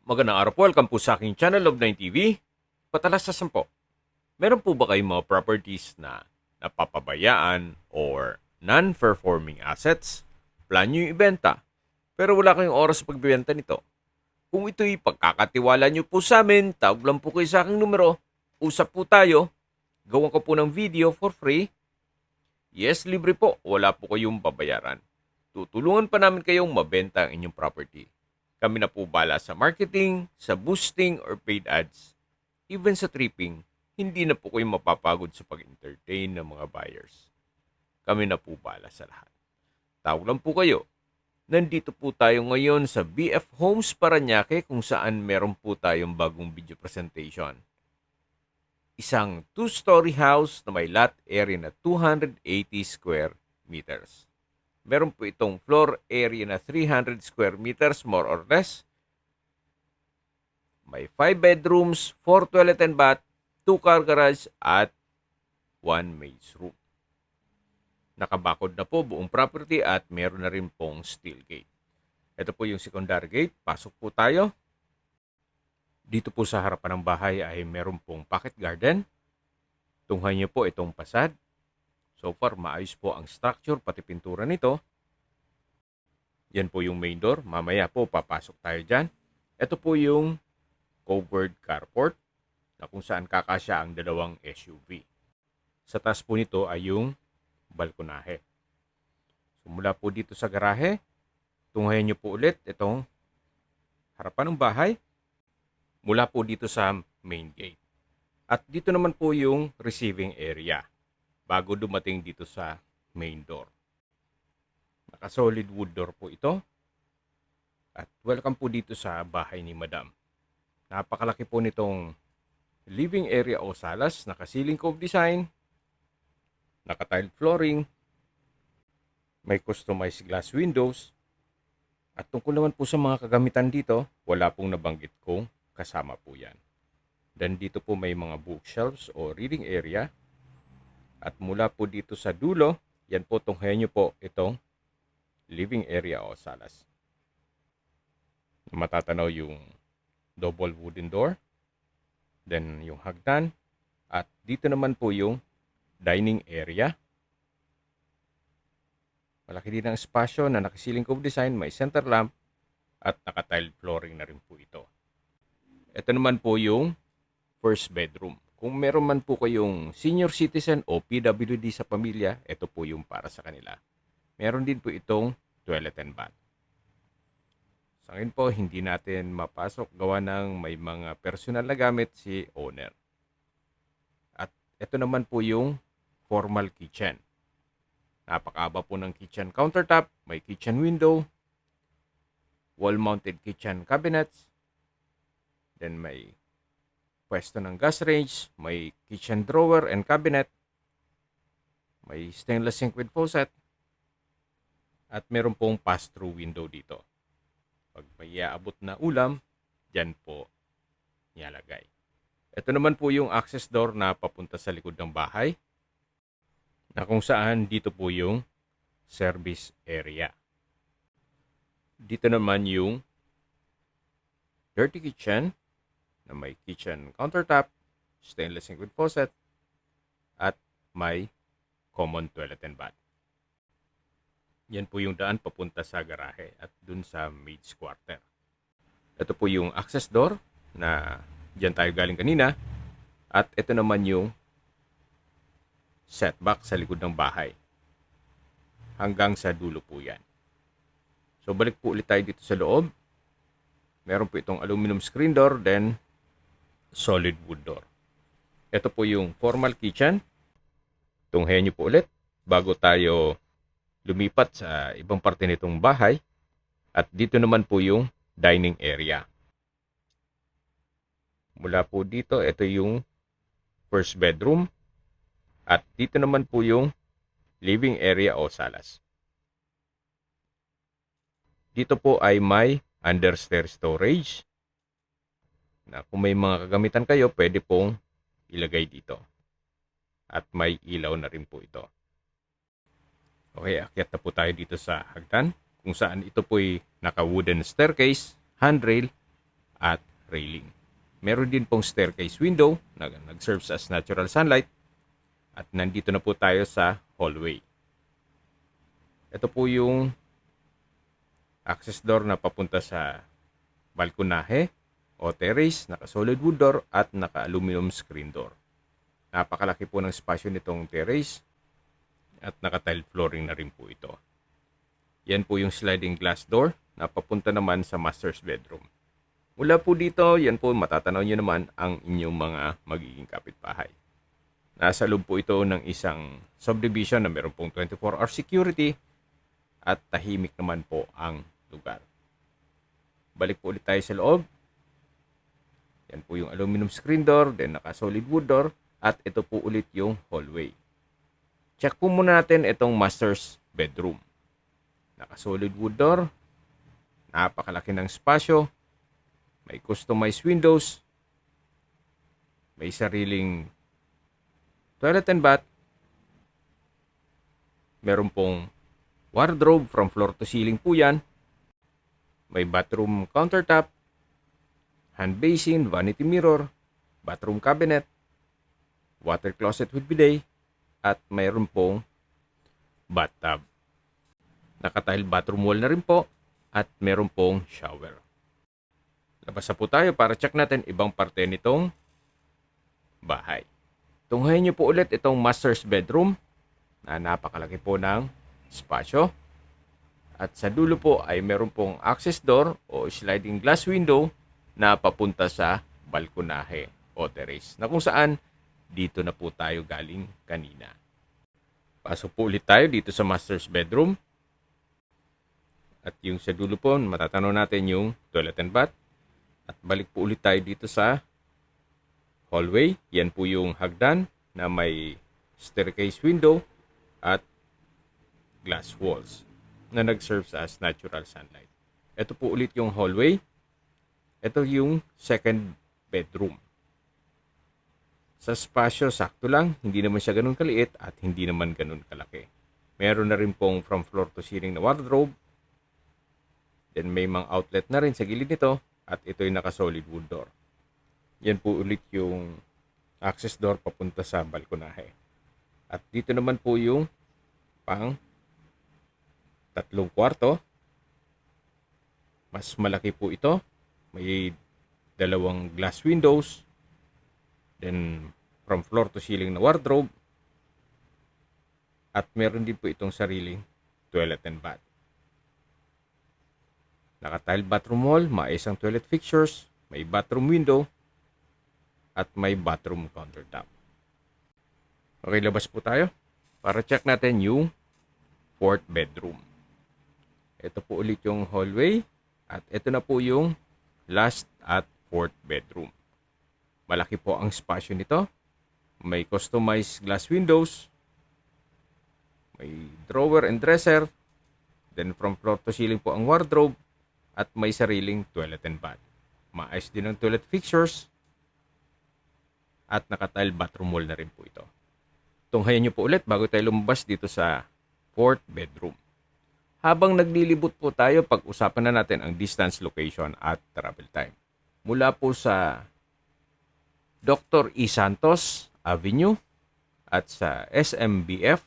Magandang araw po. Welcome po sa aking channel, Love9 TV. Patalas sa 10. Meron po ba kayong mga properties na napapabayaan or non-performing assets? Plan nyo yung ibenta, pero wala kayong oras sa pagbibenta nito. Kung ito'y pagkakatiwala nyo po sa amin, tawag lang po kayo sa aking numero. Usap po tayo. Gawan ko po ng video for free. Yes, libre po. Wala po kayong babayaran. Tutulungan pa namin kayong mabenta ang inyong property. Kami na po bala sa marketing, sa boosting or paid ads. Even sa tripping, hindi na po kayo mapapagod sa pag-entertain ng mga buyers. Kami na po bala sa lahat. Tawag lang po kayo. Nandito po tayo ngayon sa BF Homes Parañaque kung saan meron po tayong bagong video presentation. Isang 2-story house na may lot area na 280 square meters. Meron po itong floor area na 300 square meters more or less. May 5 bedrooms, 4 toilet and bath, 2 car garage at 1 maid's room. Nakabakod na po buong property at meron na rin pong steel gate. Ito po yung secondary gate. Pasok po tayo. Dito po sa harapan ng bahay ay meron pong pocket garden. Tunghayan niyo po itong pasad. So far, maayos po ang structure, pati pintura nito. Yan po yung main door. Mamaya po, papasok tayo dyan. Ito po yung covered carport na kung saan kakasya ang dalawang SUV. Sa taas po nito ay yung balkonahe. So, mula po dito sa garahe, tunghayan nyo po ulit itong harapan ng bahay. Mula po dito sa main gate. At dito naman po yung receiving area bago dumating dito sa main door. Naka-solid wood door po ito. At welcome po dito sa bahay ni Madam. Napakalaki po nitong living area o salas. Naka-ceiling cove design. Naka-tiled flooring. May customized glass windows. At tungkol naman po sa mga kagamitan dito, wala pong nabanggit kong kasama po yan. Then dito po may mga bookshelves o reading area. At mula po dito sa dulo, yan po tunghayan nyo po itong living area o salas. Matatanaw yung double wooden door. Then yung hagdan. At dito naman po yung dining area. Malaki din ang espasyo na naka-ceiling cove design, may center lamp at naka-tiled flooring na rin po ito. Ito naman po yung first bedroom. Kung meron man po kayong senior citizen o PWD sa pamilya, ito po yung para sa kanila. Meron din po itong toilet and bath. Sa ngayon po, hindi natin mapasok gawa ng may mga personal na gamit si owner. At ito naman po yung formal kitchen. Napakahaba po ng kitchen countertop, may kitchen window, wall-mounted kitchen cabinets, then may pwesto ng gas range, may kitchen drawer and cabinet, may stainless sink with faucet, at meron pong pass-through window dito. Pag may iaabot na ulam, dyan po nilalagay. Ito naman po yung access door na papunta sa likod ng bahay, na kung saan dito po yung service area. Dito naman yung dirty kitchen, na may kitchen countertop, stainless sink with faucet, at may common toilet and bath. Yan po yung daan papunta sa garahe at dun sa maid's quarter. Ito po yung access door na dyan tayo galing kanina. At ito naman yung setback sa likod ng bahay. Hanggang sa dulo po yan. So balik po ulit tayo dito sa loob. Meron po itong aluminum screen door, then solid wood door. Ito po yung formal kitchen. Tunghayan nyo po ulit bago tayo lumipat sa ibang parte nitong bahay. At dito naman po yung dining area. Mula po dito, ito yung first bedroom. At dito naman po yung living area o salas. Dito po ay may understair storage. Na kung may mga kagamitan kayo, pwede pong ilagay dito. At may ilaw na rin po ito. Okay, akyat na po tayo dito sa hagdan. Kung saan ito po'y naka-wooden staircase, handrail, at railing. Meron din pong staircase window na nag-serves as natural sunlight. At nandito na po tayo sa hallway. Ito po yung access door na papunta sa balkonahe o terrace, naka-solid wood door at naka-aluminum screen door. Napakalaki po ng spasyo nitong terrace at naka-tile flooring na rin po ito. Yan po yung sliding glass door na papunta naman sa master's bedroom. Mula po dito, yan po matatanaw nyo naman ang inyong mga magiging kapitbahay. Nasa loob po ito ng isang subdivision na meron pong 24-hour security at tahimik naman po ang lugar. Balik po ulit tayo sa loob. Yan po yung aluminum screen door, then naka-solid wood door, at ito po ulit yung hallway. Check po muna natin itong master's bedroom. Naka-solid wood door, napakalaki ng spasyo, may customized windows, may sariling toilet and bath, meron pong wardrobe from floor to ceiling po yan, may bathroom countertop, hand basin, vanity mirror, bathroom cabinet, water closet with bidet, at mayroon pong bathtub. Naka-tile bathroom wall na rin po at meron pong shower. Labas na po tayo para check natin ibang parte nitong bahay. Tunghayin niyo po ulit itong master's bedroom na napakalaki po ng spasyo. At sa dulo po ay meron pong access door o sliding glass window na papunta sa balkonahe o terrace na kung saan dito na po tayo galing kanina. Pasok po ulit tayo dito sa master's bedroom. At yung sa dulo po, matatanaw natin yung toilet and bath. At balik po ulit tayo dito sa hallway. Yan po yung hagdan na may staircase window at glass walls na nag-serves as natural sunlight. Ito po ulit yung hallway. Ito yung second bedroom. Sa spasyo, sakto lang. Hindi naman siya ganun kaliit at hindi naman ganun kalaki. Meron na rin pong from floor to ceiling na wardrobe. Then may mga outlet na rin sa gilid nito at ito'y naka-solid wood door. Yan po ulit yung access door papunta sa balkonahe. At dito naman po yung pang 3 kwarto. Mas malaki po ito. May 2 glass windows. Then from floor to ceiling na wardrobe. At meron din po itong sariling toilet and bath. Naka-tile bathroom wall, maayos ang toilet fixtures, may bathroom window, at may bathroom countertop. Okay, labas po tayo para check natin yung fourth bedroom. Ito po ulit yung hallway at ito na po yung last at fourth bedroom. Malaki po ang spasyo nito. May customized glass windows, may drawer and dresser, then from floor to ceiling po ang wardrobe, at may sariling toilet and bath. Maayos din ang toilet fixtures at naka-tile bathroom wall na rin po ito. Tunghayan nyo po ulit bago tayo lumabas dito sa fourth bedroom. Habang naglilibot po tayo, pag-usapan na natin ang distance, location at travel time. Mula po sa Dr. E. Santos Avenue at sa SMBF,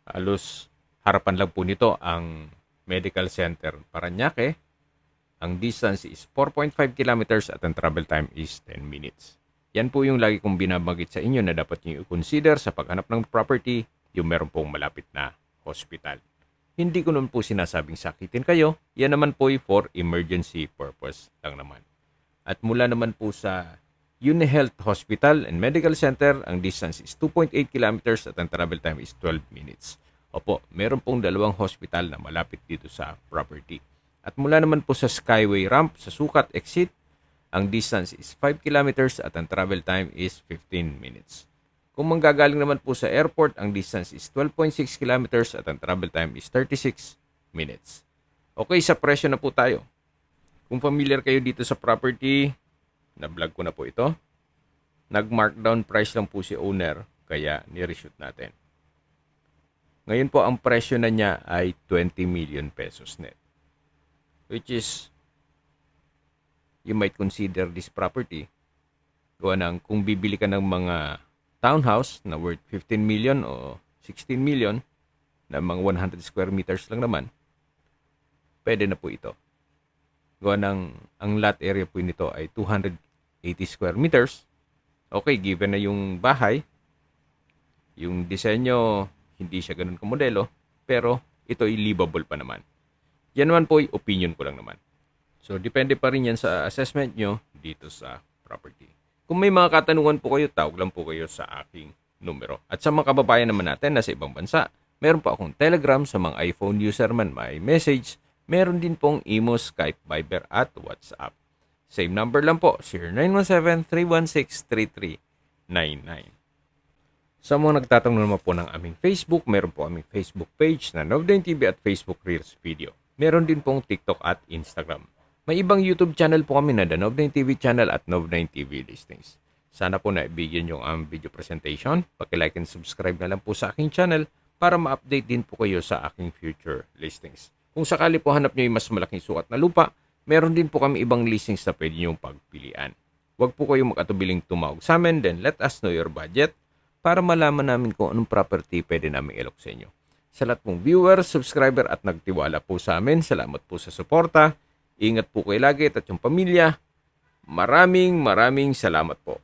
halos harapan lang po nito ang Medical Center Parañaque. Ang distance is 4.5 kilometers at ang travel time is 10 minutes. Yan po yung lagi kong binabagit sa inyo na dapat nyo i-consider sa paghanap ng property, yung meron pong malapit na hospital. Hindi ko naman po sinasabing sakitin kayo, yan naman po for emergency purpose lang naman. At mula naman po sa UniHealth Hospital and Medical Center, ang distance is 2.8 kilometers at ang travel time is 12 minutes. Opo, meron pong 2 hospital na malapit dito sa property. At mula naman po sa Skyway Ramp sa Sukat Exit, ang distance is 5 kilometers at ang travel time is 15 minutes. Kung manggagaling naman po sa airport, ang distance is 12.6 kilometers at ang travel time is 36 minutes. Okay, sa presyo na po tayo. Kung familiar kayo dito sa property, na-vlog ko na po ito. Nag-markdown price lang po si owner, kaya ni-reshoot natin. Ngayon po, ang presyo na niya ay 20 million pesos net. Which is you might consider this property. Gawa ng kung bibili ka ng mga townhouse na worth 15 million o 16 million na mga 100 square meters lang naman, pwede na po ito. Gawa ng ang lot area po nito ay 280 square meters. Okay, given na yung bahay, yung disenyo, hindi siya ganun kamodelo, pero ito ay livable pa naman. Yan naman po ay opinion ko lang naman. So, depende pa rin yan sa assessment nyo dito sa property. Kung may mga katanungan po kayo, tawag lang po kayo sa aking numero. At sa mga kababayan naman natin na sa ibang bansa, meron po akong Telegram sa mga iPhone user man, may message. Meron din pong Imo, Skype, Viber at WhatsApp. Same number lang po, 0917-316-3399. Sa mga nagtatanong naman po ng aming Facebook, meron po aming Facebook page na Nov9 TV at Facebook Reels Video. Meron din pong TikTok at Instagram. May ibang YouTube channel po kami na The Nov9 TV channel at Nov9 TV Listings. Sana po naibigyan yung aming video presentation. Paki-like and subscribe na lang po sa aking channel para ma-update din po kayo sa aking future listings. Kung sakali po hanap nyo yung mas malaking sukat na lupa, meron din po kami ibang listings na pwede nyo pagpilian. Huwag po kayong mag-atubiling tumawag sa amin, then let us know your budget para malaman namin kung anong property pwede namin ilok sa inyo. Sa lahat pong viewers, subscriber at nagtiwala po sa amin, salamat po sa suporta. Ingat po kayo lagi at yung pamilya. Maraming salamat po.